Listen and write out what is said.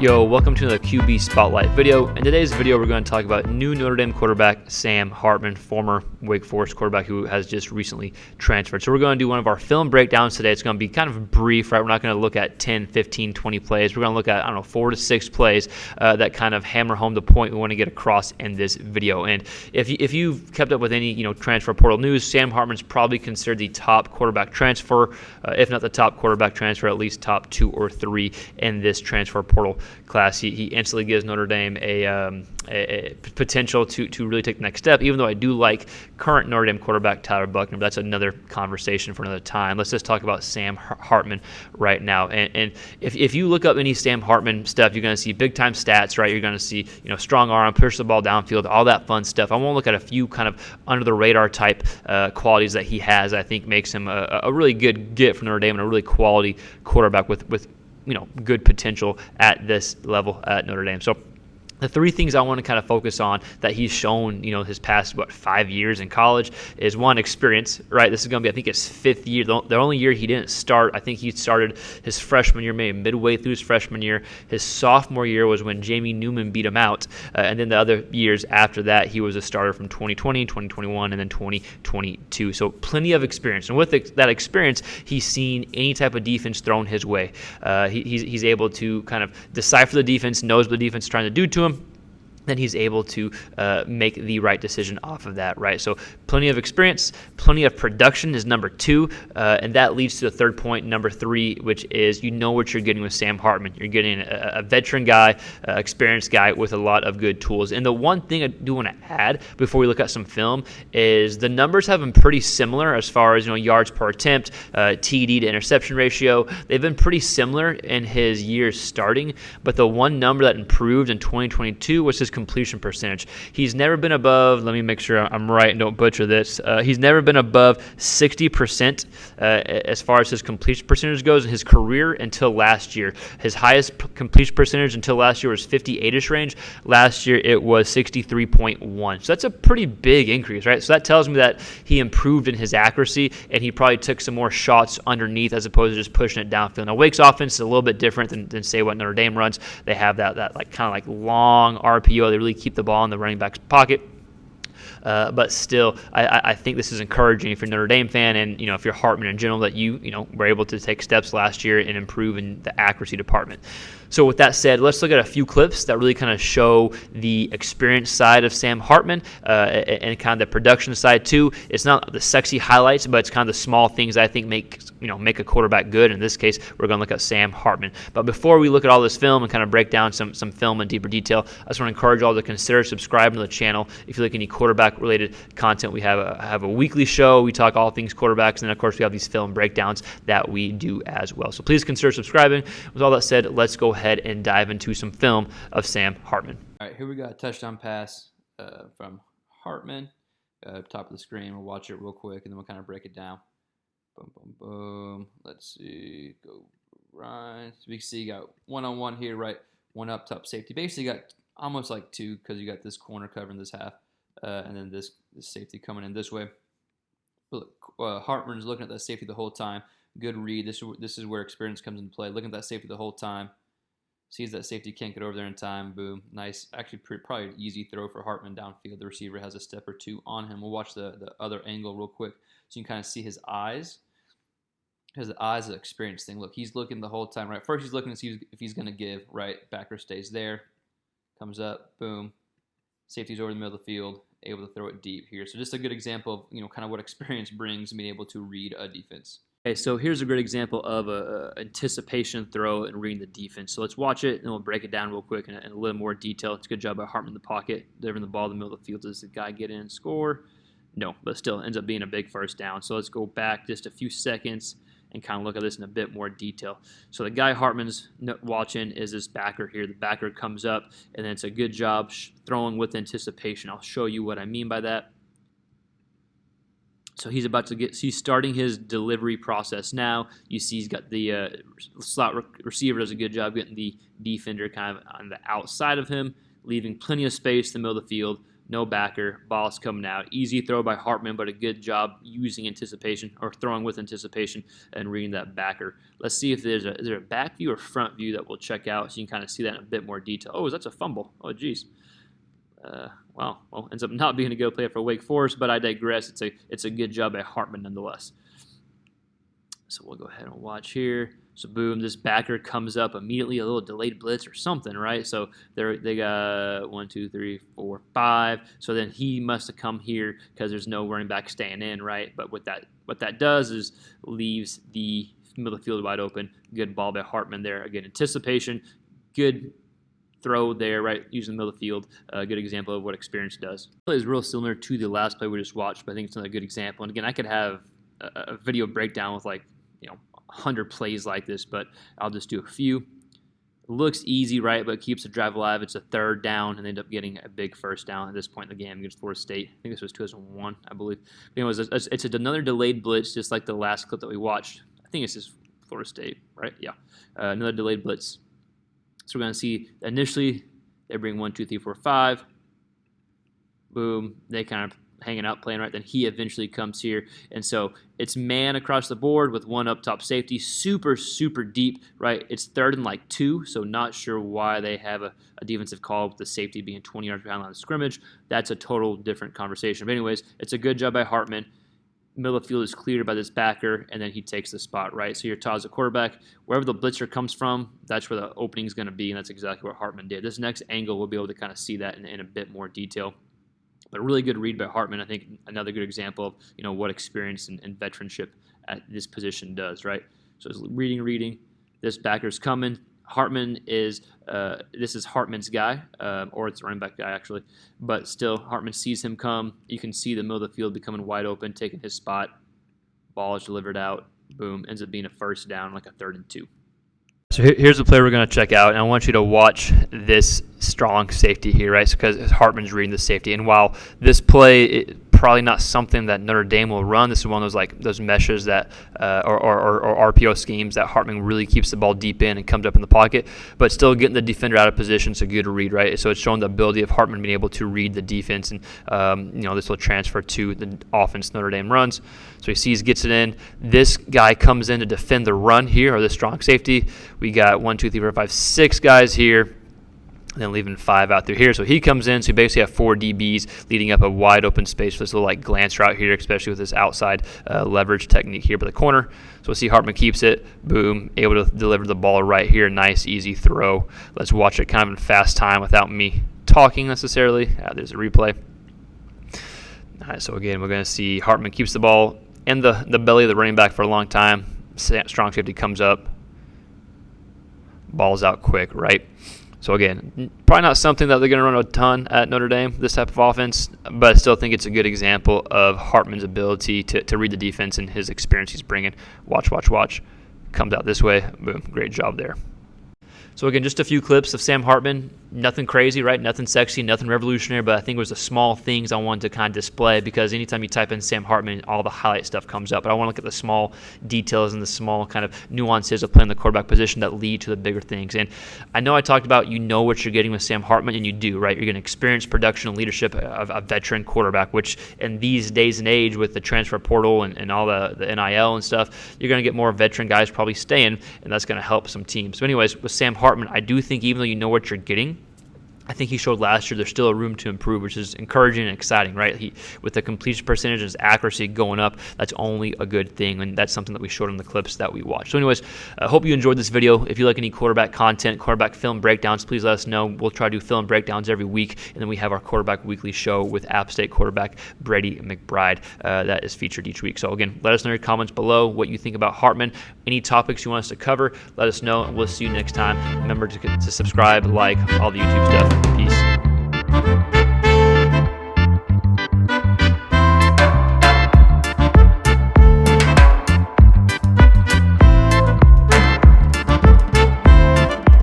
Yo, welcome to the QB Spotlight video. In today's video, we're going to talk about new Notre Dame quarterback Sam Hartman, former Wake Forest quarterback who has just recently transferred. So we're going to do one of our film breakdowns today. It's going to be kind of brief, right? We're not going to look at 10, 15, 20 plays. We're going to look at, 4 to 6 plays that kind of hammer home the point we want to get across in this video. And if you've kept up with any, transfer portal news, Sam Hartman's probably considered the top quarterback transfer, if not the top quarterback transfer, at least top 2 or 3 in this transfer portal class. He instantly gives Notre Dame a potential to really take the next step, even though I do like current Notre Dame quarterback Tyler Buchner, but that's another conversation for another time. Let's just talk about Sam Hartman right now. And if you look up any Sam Hartman stuff, you're going to see big-time stats, right? You're going to see, strong arm, push the ball downfield, all that fun stuff. I want to look at a few kind of under-the-radar type qualities that he has that I think makes him a really good get for Notre Dame and a really quality quarterback with good potential at this level at Notre Dame. So the 3 things I want to kind of focus on that he's shown, his past, 5 years in college is, one, experience, right? This is going to be, I think, his 5th year. The only year he didn't start, I think he started his freshman year, maybe midway through his freshman year. His sophomore year was when Jamie Newman beat him out. And then the other years after that, he was a starter from 2020, 2021, and then 2022. So plenty of experience. And with that experience, he's seen any type of defense thrown his way. He's able to kind of decipher the defense, knows what the defense is trying to do to him. Then he's able to make the right decision off of that, right? So plenty of experience, plenty of production is number 2, and that leads to the third point, number 3, which is what you're getting with Sam Hartman. You're getting a veteran guy, experienced guy with a lot of good tools. And the one thing I do want to add before we look at some film is the numbers have been pretty similar as far as yards per attempt, TD to interception ratio. They've been pretty similar in his years starting, but the one number that improved in 2022 was his completion percentage. He's never been above, let me make sure I'm right and don't butcher this, he's never been above 60% as far as his completion percentage goes in his career until last year. His highest completion percentage until last year was 58-ish range. Last year it was 63.1. So that's a pretty big increase, right? So that tells me that he improved in his accuracy and he probably took some more shots underneath as opposed to just pushing it downfield. Now Wake's offense is a little bit different than say what Notre Dame runs. They have that like long RPO. They really keep the ball in the running back's pocket. But still, I think this is encouraging if you're a Notre Dame fan and, if you're Hartman in general, that you were able to take steps last year and improve in the accuracy department. So with that said, let's look at a few clips that really kind of show the experience side of Sam Hartman and kind of the production side too. It's not the sexy highlights, but it's kind of the small things I think make a quarterback good. In this case, we're going to look at Sam Hartman. But before we look at all this film and kind of break down some film in deeper detail, I just want to encourage all to consider subscribing to the channel. If you like any quarterback-related content, we have a weekly show. We talk all things quarterbacks, and then of course we have these film breakdowns that we do as well. So please consider subscribing. With all that said, let's go ahead and dive into some film of Sam Hartman. All right, here we got a touchdown pass from Hartman. Top of the screen. We'll watch it real quick, and then we'll kind of break it down. Boom, boom, boom. Let's see. Go right. So we see you got one-on-one here, right? One up top safety. Basically, you got almost like 2 because you got this corner covering this half, and then this safety coming in this way. Look, Hartman's looking at that safety the whole time. Good read. This is where experience comes into play. Looking at that safety the whole time. Sees that safety can't get over there in time. Boom. Nice. Actually, probably an easy throw for Hartman downfield. The receiver has a step or 2 on him. We'll watch the other angle real quick so you can kind of see his eyes. His eyes is an experience thing. Look, he's looking the whole time, right? First, he's looking to see if he's going to give, right? Backer stays there. Comes up. Boom. Safety's over the middle of the field. Able to throw it deep here. So just a good example of, kind of what experience brings, being able to read a defense. Okay, so here's a great example of a anticipation throw and reading the defense. So let's watch it, and we'll break it down real quick in a little more detail. It's a good job by Hartman in the pocket, delivering the ball in the middle of the field. Does the guy get in and score? No, but still ends up being a big first down. So let's go back just a few seconds and kind of look at this in a bit more detail. So the guy Hartman's watching is this backer here. The backer comes up, and then it's a good job throwing with anticipation. I'll show you what I mean by that. So he's he's starting his delivery process now. You see he's got the slot receiver does a good job getting the defender kind of on the outside of him, leaving plenty of space in the middle of the field. no backer, ball's coming out. Easy throw by Hartman, but a good job using anticipation or throwing with anticipation and reading that backer. Let's see if is there a back view or front view that we'll check out so you can kind of see that in a bit more detail. Oh, that's a fumble. Oh, geez. Well, ends up not being a good play for Wake Forest, but I digress. It's a good job by Hartman nonetheless. So we'll go ahead and watch here. So boom, this backer comes up immediately, a little delayed blitz or something, right? So they got 1, 2, 3, 4, 5. So then he must have come here because there's no running back staying in, right? But what that does is leaves the middle of the field wide open. Good ball by Hartman there. Again, anticipation, good throw there, right, using the middle of the field. A good example of what experience does. The play is real similar to the last play we just watched, but I think it's another good example. And again, I could have a video breakdown with 100 plays like this, but I'll just do a few. It looks easy, right, but it keeps the drive alive. It's a 3rd down, and they end up getting a big 1st down at this point in the game against Florida State. I think this was 2001, I believe. But anyways, it's another delayed blitz, just like the last clip that we watched. I think it's just Florida State, right? Yeah, another delayed blitz. So we're going to see initially they bring 1, 2, 3, 4, 5. Boom. They kind of hanging out playing right. Then he eventually comes here. And so it's man across the board with one up top safety. Super, super deep, right? It's 3rd and 2, so not sure why they have a defensive call with the safety being 20 yards behind the line of scrimmage. That's a total different conversation. But anyways, it's a good job by Hartman. Middle of the field is cleared by this backer, and then he takes the spot, right? So you're taught as a quarterback, wherever the blitzer comes from, that's where the opening is going to be, and that's exactly what Hartman did. This next angle, we'll be able to kind of see that in a bit more detail. But a really good read by Hartman. I think another good example of what experience and veteranship at this position does, right? So it's reading. This backer's coming. Hartman is this is Hartman's guy, or it's a running back guy actually, but still Hartman sees him come. You can see the middle of the field becoming wide open, taking his spot. Ball is delivered out. Boom, ends up being a 1st down, like a 3rd and 2. So here's the play we're going to check out, and I want you to watch this strong safety here, right? Because Hartman's reading the safety, and while this play probably not something that Notre Dame will run, this is one of those meshes that or RPO schemes that Hartman really keeps the ball deep in and comes up in the pocket, but still getting the defender out of position. It's a good read, right? So it's showing the ability of Hartman being able to read the defense, and this will transfer to the offense Notre Dame runs. So he sees, gets it in. This guy comes in to defend the run here, or the strong safety. We got 1, 2, 3, 4, 5, 6 guys here, and then leaving 5 out there here. So he comes in, so you basically have 4 DBs leading up a wide open space for this little glance route here, especially with this outside leverage technique here by the corner. So we'll see Hartman keeps it, boom, able to deliver the ball right here. Nice, easy throw. Let's watch it kind of in fast time without me talking necessarily. There's a replay. All right, so again, we're going to see Hartman keeps the ball in the belly of the running back for a long time. Strong safety comes up. Ball's out quick, right? So again, probably not something that they're going to run a ton at Notre Dame, this type of offense, but I still think it's a good example of Hartman's ability to read the defense and his experience he's bringing. Watch. Comes out this way. Boom. Great job there. So again, just a few clips of Sam Hartman. Nothing crazy, right? Nothing sexy, nothing revolutionary, but I think it was the small things I wanted to kind of display, because anytime you type in Sam Hartman, all the highlight stuff comes up. But I want to look at the small details and the small kind of nuances of playing the quarterback position that lead to the bigger things. And I know I talked about what you're getting with Sam Hartman, and you do, right? You're going to experience production and leadership of a veteran quarterback, which in these days and age with the transfer portal and all the NIL and stuff, you're going to get more veteran guys probably staying, and that's going to help some teams. So anyways, with Sam Hartman, I do think even though you know what you're getting, I think he showed last year there's still a room to improve, which is encouraging and exciting, right? With the completion percentage and his accuracy going up, that's only a good thing, and that's something that we showed in the clips that we watched. So anyways, I hope you enjoyed this video. If you like any quarterback content, quarterback film breakdowns, please let us know. We'll try to do film breakdowns every week, and then we have our quarterback weekly show with App State quarterback Brady McBride that is featured each week. So again, let us know in your comments below what you think about Hartman. Any topics you want us to cover, let us know, and we'll see you next time. Remember to subscribe, like, all the YouTube stuff. Peace.